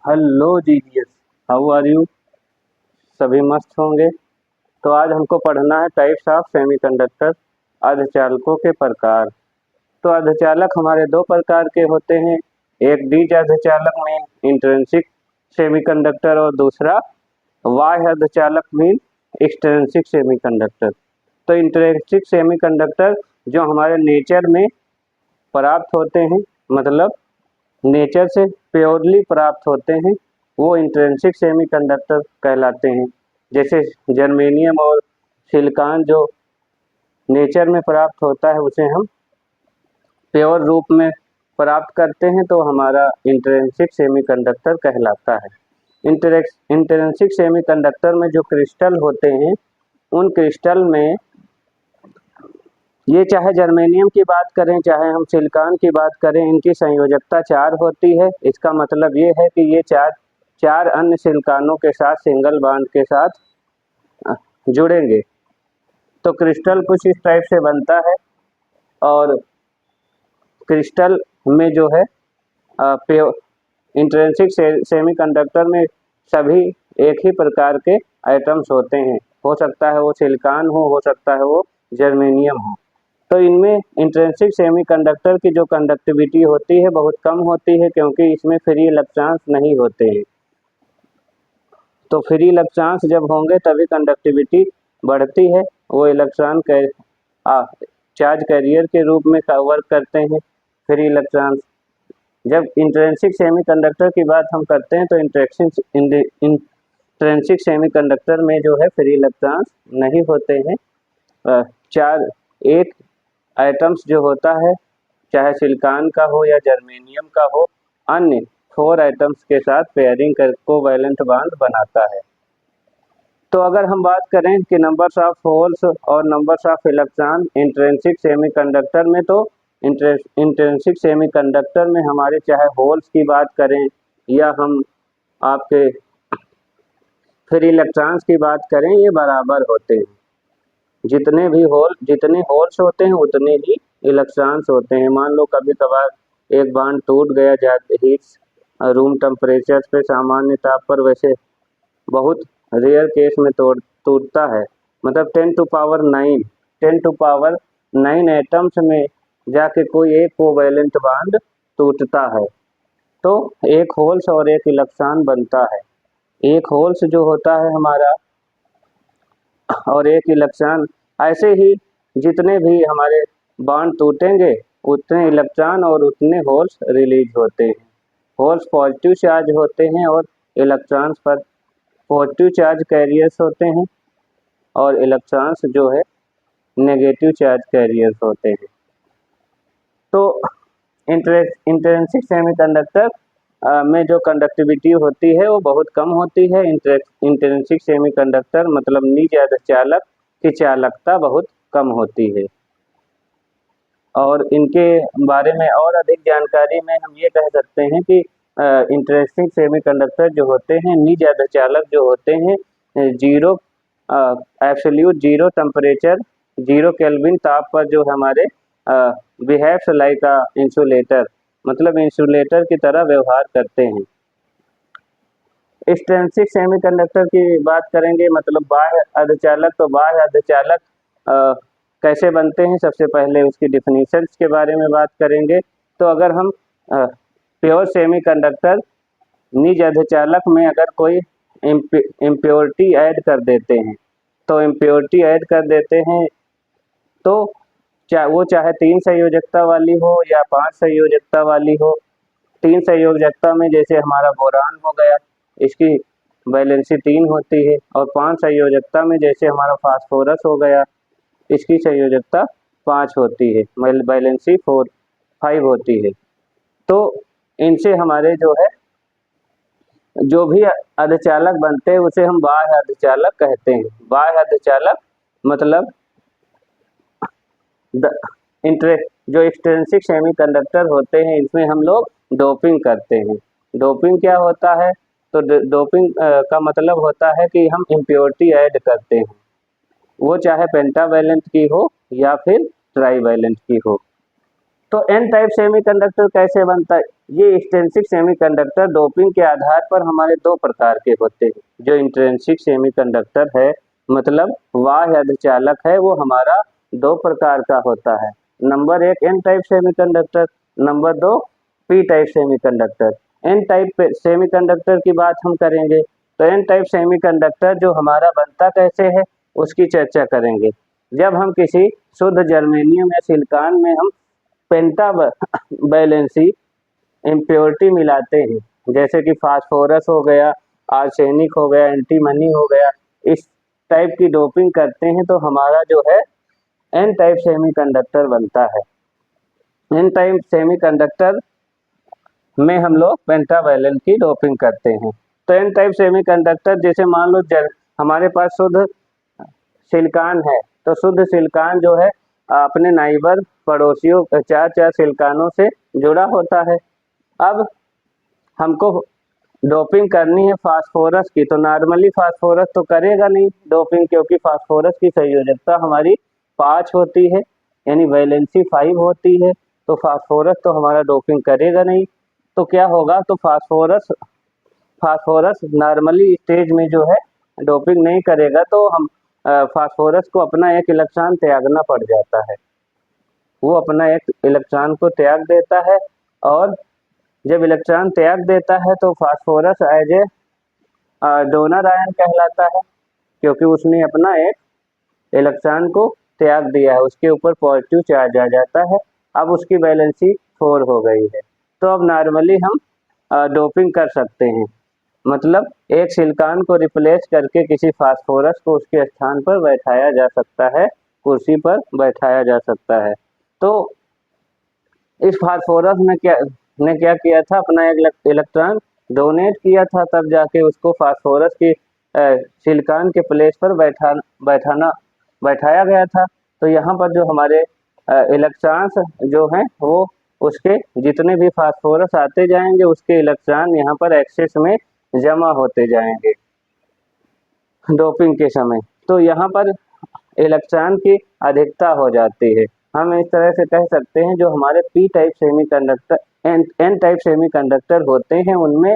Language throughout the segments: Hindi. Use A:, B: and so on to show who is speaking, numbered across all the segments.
A: Hello genius, how are you. सभी मस्त होंगे। तो आज हमको पढ़ना है टाइप्स ऑफ सेमीकंडक्टर, अर्धचालकों के प्रकार। तो अर्धचालक हमारे दो प्रकार के होते हैं, एक बीज अर्धचालक में इंट्रिंसिक सेमीकंडक्टर और दूसरा बाह्य अर्धचालक में एक्सट्रिंसिक सेमीकंडक्टर। तो इंट्रिंसिक सेमीकंडक्टर जो हमारे नेचर में प्राप्त होते हैं, मतलब नेचर से प्योरली प्राप्त होते हैं, वो इंट्रिंसिक सेमीकंडक्टर कहलाते हैं। जैसे जर्मेनियम और सिलिकॉन जो नेचर में प्राप्त होता है उसे हम प्योर रूप में प्राप्त करते हैं, तो हमारा इंट्रिंसिक सेमीकंडक्टर कहलाता है। इंट्रिंसिक सेमीकंडक्टर में जो क्रिस्टल होते हैं, उन क्रिस्टल में ये चाहे जर्मेनियम की बात करें चाहे हम सिलिकॉन की बात करें, इनकी संयोजकता 4 होती है। इसका मतलब ये है कि ये चार अन्य सिलिकॉनों के साथ सिंगल बॉन्ड के साथ जुड़ेंगे। तो क्रिस्टल कुछ इस टाइप से बनता है और क्रिस्टल में जो है इंट्रिंसिक सेमीकंडक्टर में सभी एक ही प्रकार के एटम्स होते हैं। हो सकता है वो सिलिकॉन हो सकता है वो जर्मेनियम हो। तो इनमें इंट्रिंसिक सेमीकंडक्टर की जो कंडक्टिविटी होती है बहुत कम होती है, क्योंकि इसमें फ्री इलेक्ट्रॉन्स नहीं होते हैं। तो फ्री इलेक्ट्रॉन्स जब होंगे तभी कंडक्टिविटी बढ़ती है। वो इलेक्ट्रॉन चार्ज कैरियर के रूप में वर्क करते हैं फ्री इलेक्ट्रॉन्स। जब इंट्रिंसिक सेमीकंडक्टर की बात हम करते हैं तो इंट्रिंसिक सेमीकंडक्टर में जो है फ्री इलेक्ट्रॉन्स नहीं होते हैं। एक एटम्स जो होता है, चाहे सिलिकॉन का हो या जर्मेनियम का हो, अन्य 4 एटम्स के साथ पेयरिंग कर कोवैलेंट बॉन्ड बनाता है। तो अगर हम बात करें कि नंबर्स ऑफ होल्स और numbers of electron intrinsic semiconductor में, तो इंट्रिंसिक सेमीकंडक्टर में हमारे चाहे होल्स की बात करें या हम आपके फ्री इलेक्ट्रॉन्स की बात करें, ये बराबर होते हैं। जितने होल्स होते हैं उतने ही इलेक्ट्रॉन्स होते हैं। मान लो कभी कभार एक बॉन्ड टूट गया हीट रूम टेम्परेचर पे सामान्य ताप पर, वैसे बहुत रेयर केस में टूटता है। मतलब 10 टू पावर 9 एटम्स में जाके कोई एक कोवैलेंट बॉन्ड टूटता है, तो एक होल्स और एक इलेक्ट्रॉन बनता है। एक होल्स जो होता है हमारा और एक इलेक्ट्रॉन, ऐसे ही जितने भी हमारे बॉन्ड टूटेंगे उतने इलेक्ट्रॉन और उतने होल्स रिलीज होते हैं। होल्स पॉजिटिव चार्ज होते हैं और इलेक्ट्रॉन्स पर पॉजिटिव चार्ज कैरियर्स होते हैं और इलेक्ट्रॉन्स जो है नेगेटिव चार्ज कैरियर्स होते हैं। तो इंट्रिंसिक सेमीकंडक्टर में जो कंडक्टिविटी होती है वो बहुत कम होती है। इंट्रिंसिक सेमीकंडक्टर मतलब निज अर्धचालक की चालकता बहुत कम होती है। और इनके बारे में और अधिक जानकारी में हम ये कह सकते हैं कि इंट्रिंसिक सेमीकंडक्टर जो होते हैं, निज अर्धचालक जो होते हैं, zero absolute zero temperature 0 kelvin ताप पर जो हमारे बिहेव्स लाइक अ इंसुलेटर, मतलब इंसुलेटर की तरह व्यवहार करते हैं। एक्सट्रिंसिक सेमीकंडक्टर की बात करेंगे, मतलब बाह्य अर्धचालक। तो बाह्य अर्धचालक कैसे बनते हैं, सबसे पहले उसकी डिफिनीशंस के बारे में बात करेंगे। तो अगर हम प्योर सेमीकंडक्टर निज अर्धचालक में अगर कोई इम्प्योरिटी ऐड कर देते हैं, तो इम्प्योरिटी ऐड कर देते हैं तो चाहे 3 संयोजकता वाली हो या 5 संयोजकता वाली हो। 3 संयोजकता में जैसे हमारा बोरान हो गया, इसकी वैलेंसी 3 होती है, और 5 संयोजकता में जैसे हमारा फास्फोरस हो गया, इसकी संयोजकता 5 होती है, वैलेंसी 5 होती है। तो इनसे हमारे जो है जो भी अर्धचालक बनते हैं उसे हम बाह्य अर्धचालक कहते हैं। बाह्य अर्धचालक मतलब जो एक्सट्रिंसिक सेमीकंडक्टर होते हैं इसमें हम लोग डोपिंग करते हैं। डोपिंग क्या होता है, तो डोपिंग का मतलब होता है कि हम इम्प्योरिटी ऐड करते हैं, वो चाहे पेंटावैलेंट की हो या फिर ट्राईवैलेंट की हो। तो एन टाइप सेमीकंडक्टर कैसे बनता है? ये एक्सट्रिंसिक सेमीकंडक्टर डोपिंग के आधार पर हमारे दो प्रकार के होते हैं। जो इंट्रिंसिक सेमीकंडक्टर है, मतलब बाह्य अर्धचालक है, वो हमारा दो प्रकार का होता है। नंबर एक एन टाइप सेमीकंडक्टर, नंबर दो P type semiconductor. N type semiconductor की बात हम करेंगे तो एन टाइप सेमीकंडक्टर जो हमारा बनता कैसे है उसकी चर्चा करेंगे। जब हम किसी शुद्ध जर्मेनियम या सिलिकॉन में हम पेंटा वैलेंसी इम्प्योरिटी मिलाते हैं, जैसे कि फास्फोरस हो गया, आर्सेनिक हो गया, एंटीमनी हो गया, इस टाइप की डोपिंग करते हैं तो हमारा जो है एन टाइप सेमीकंडक्टर बनता है। एन टाइप सेमीकंडक्टर में हम लोग पेंटावैलेंट की डोपिंग करते हैं। तो एन टाइप सेमीकंडक्टर जैसे मान लो हमारे पास शुद्ध सिलिकॉन है, तो शुद्ध सिलिकॉन जो है अपने नाइबर पड़ोसियों चार चार सिलिकॉनों से जुड़ा होता है। अब हमको डोपिंग करनी है फास्फोरस की, तो नॉर्मली फास्फोरस तो करेगा नहीं डोपिंग, क्योंकि फास्फोरस की संयोजकता हमारी 5 होती है, यानी वैलेंसी 5 होती है, तो फास्फोरस तो हमारा डोपिंग करेगा नहीं। तो क्या होगा, तो फास्फोरस नॉर्मली स्टेज में जो है डोपिंग नहीं करेगा, तो हम फास्फोरस को अपना एक इलेक्ट्रॉन त्यागना पड़ जाता है। वो अपना एक इलेक्ट्रॉन को त्याग देता है, और जब इलेक्ट्रॉन त्याग देता है तो phosphorus as a donor ion कहलाता है, क्योंकि उसने अपना एक इलेक्ट्रॉन को त्याग दिया है, उसके ऊपर पॉजिटिव चार्ज आ जाता है। अब उसकी वैलेंसी 4 हो गई है, तो अब नॉर्मली हम डोपिंग कर सकते हैं, मतलब एक सिलिकॉन को रिप्लेस करके किसी फास्फोरस को उसके स्थान पर बैठाया जा सकता है, कुर्सी पर बैठाया जा सकता है। तो इस फास्फोरस में क्या किया था, अपना एक इलेक्ट्रॉन डोनेट किया था, तब जाके उसको फास्फोरस की सिलिकॉन के प्लेस पर बैठाया गया था। तो यहाँ पर जो हमारे इलेक्ट्रॉन्स जो हैं वो उसके जितने भी फास्फोरस आते जाएंगे उसके इलेक्ट्रॉन यहाँ पर एक्सेस में जमा होते जाएंगे डोपिंग के समय। तो यहाँ पर इलेक्ट्रॉन की अधिकता हो जाती है। हम इस तरह से कह सकते हैं जो हमारे P type semiconductor N type semiconductor होते हैं उनमें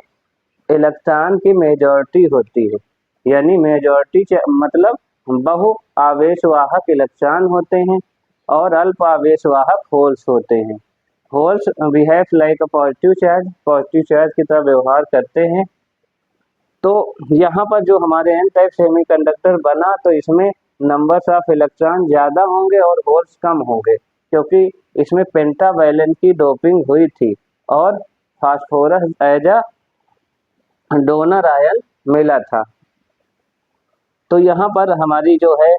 A: इलेक्ट्रॉन की मेजॉरिटी होती है, यानी मेजॉरिटी मतलब बहु आवेशवाहक इलेक्ट्रॉन होते हैं और अल्प आवेशवाहक होल्स होते हैं। Holes behave like a positive charge की तरह व्यवहार करते हैं। तो यहाँ पर जो हमारे एन टाइप सेमीकंडक्टर बना, तो इसमें नंबर्स ऑफ इलेक्ट्रॉन ज़्यादा होंगे और होल्स कम होंगे, क्योंकि इसमें पेंटावैलेंट की डोपिंग हुई थी और phosphorus as a donor ion मिला था। तो यहाँ पर हमारी जो है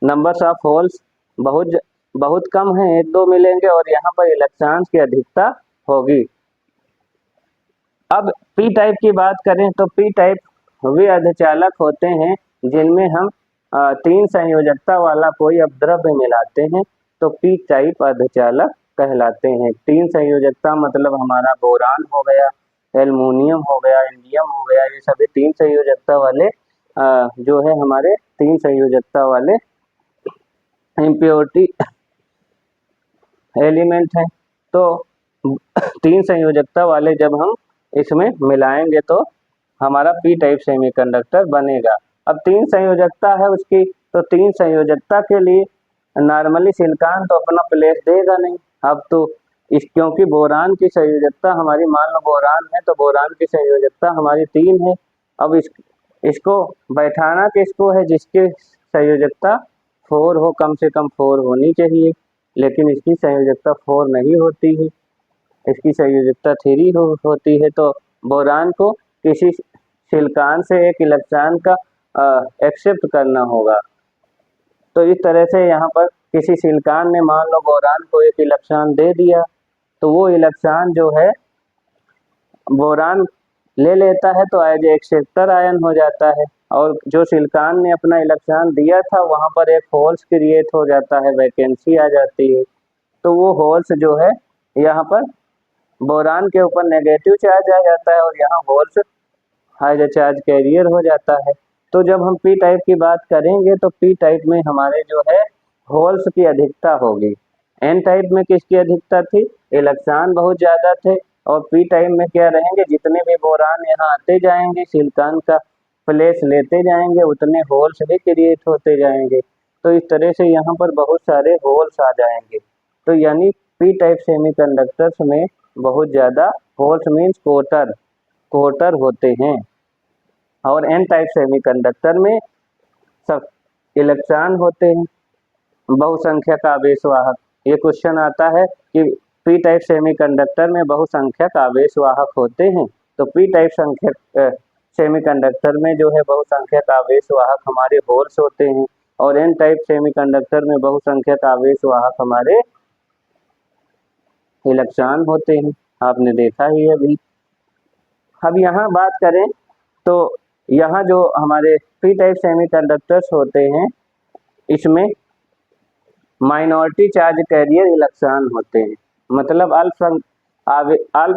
A: नंबर्स ऑफ होल्स बहुत कम है, 1-2 मिलेंगे, और यहाँ पर इलेक्ट्रॉन्स की अधिकता होगी। अब पी टाइप की बात करें तो पी टाइप वे अर्धचालक होते हैं जिनमें हम 3 संयोजकता वाला कोई अपद्रव्य मिलाते हैं, तो पी टाइप अर्धचालक कहलाते हैं। 3 संयोजकता मतलब हमारा बोरान हो गया, एल्युमिनियम हो गया, इंडियम हो गया, ये सभी 3 संयोजकता वाले जो है हमारे 3 संयोजकता वाले इम्प्योरिटी एलिमेंट हैं। तो 3 संयोजकता वाले जब हम इसमें मिलाएंगे तो हमारा पी टाइप सेमीकंडक्टर बनेगा। अब 3 संयोजकता है उसकी, तो 3 संयोजकता के लिए नॉर्मली सिलिकॉन तो अपना प्लेस देगा नहीं। अब तो क्योंकि बोरान की संयोजकता हमारी, मान लो बोरान है तो बोरान की संयोजकता हमारी 3 है। अब इसको बैठाना किसको है, जिसकी संयोजकता 4 हो, कम से कम 4 होनी चाहिए, लेकिन इसकी संयोजकता 4 नहीं होती है, इसकी संयोजकता 3 होती है। तो बोरान को किसी सिलिकॉन से एक इलेक्ट्रॉन का एक्सेप्ट करना होगा। तो इस तरह से यहाँ पर किसी सिलिकॉन ने मान लो बोरान को एक इलेक्ट्रॉन दे दिया, तो वो इलेक्ट्रॉन जो है बोरान ले लेता है तो एज एक्सेप्टर आयन हो जाता है, और जो सिलिकॉन ने अपना इलेक्ट्रॉन दिया था वहाँ पर एक होल्स क्रिएट हो जाता है, वैकेंसी आ जाती है। तो वो होल्स जो है यहाँ पर बोरान के ऊपर नेगेटिव चार्ज आ जाता है और यहाँ होल्स एज चार्ज कैरियर हो जाता है। तो जब हम पी टाइप की बात करेंगे तो पी टाइप में हमारे जो है होल्स की अधिकता होगी, एन टाइप में किसकी अधिकता थी, इलेक्ट्रॉन बहुत ज़्यादा थे। और पी टाइप में क्या रहेंगे, जितने भी बोरान यहाँ आते जाएंगे सिलिकॉन का प्लेस लेते जाएंगे उतने होल्स भी क्रिएट होते जाएंगे। तो इस तरह से यहाँ पर बहुत सारे होल्स आ जाएंगे। तो यानी पी टाइप सेमीकंडक्टर्स में बहुत ज़्यादा होल्स मीन्स कोटर होते हैं। और एन टाइप सेमीकंडक्टर में सब इलेक्ट्रॉन होते हैं, बहुसंख्यक आवेशवाहक। ये क्वेश्चन आता है कि पी टाइप सेमीकंडक्टर में बहुसंख्यक आवेशवाहक होते हैं। तो पी टाइप सेमीकंडक्टर में जो है बहुसंख्यक आवेशवाहक हमारे होल्स होते हैं, और एन टाइप सेमीकंडक्टर में बहुसंख्यक आवेशवाहक हमारे इलेक्ट्रॉन होते हैं। आपने देखा ही है अभी। अब यहाँ बात करें तो यहाँ जो हमारे पी टाइप सेमीकंडक्टर्स होते हैं इसमें माइनॉरिटी चार्ज कैरियर इलेक्ट्रॉन होते हैं, मतलब अल्प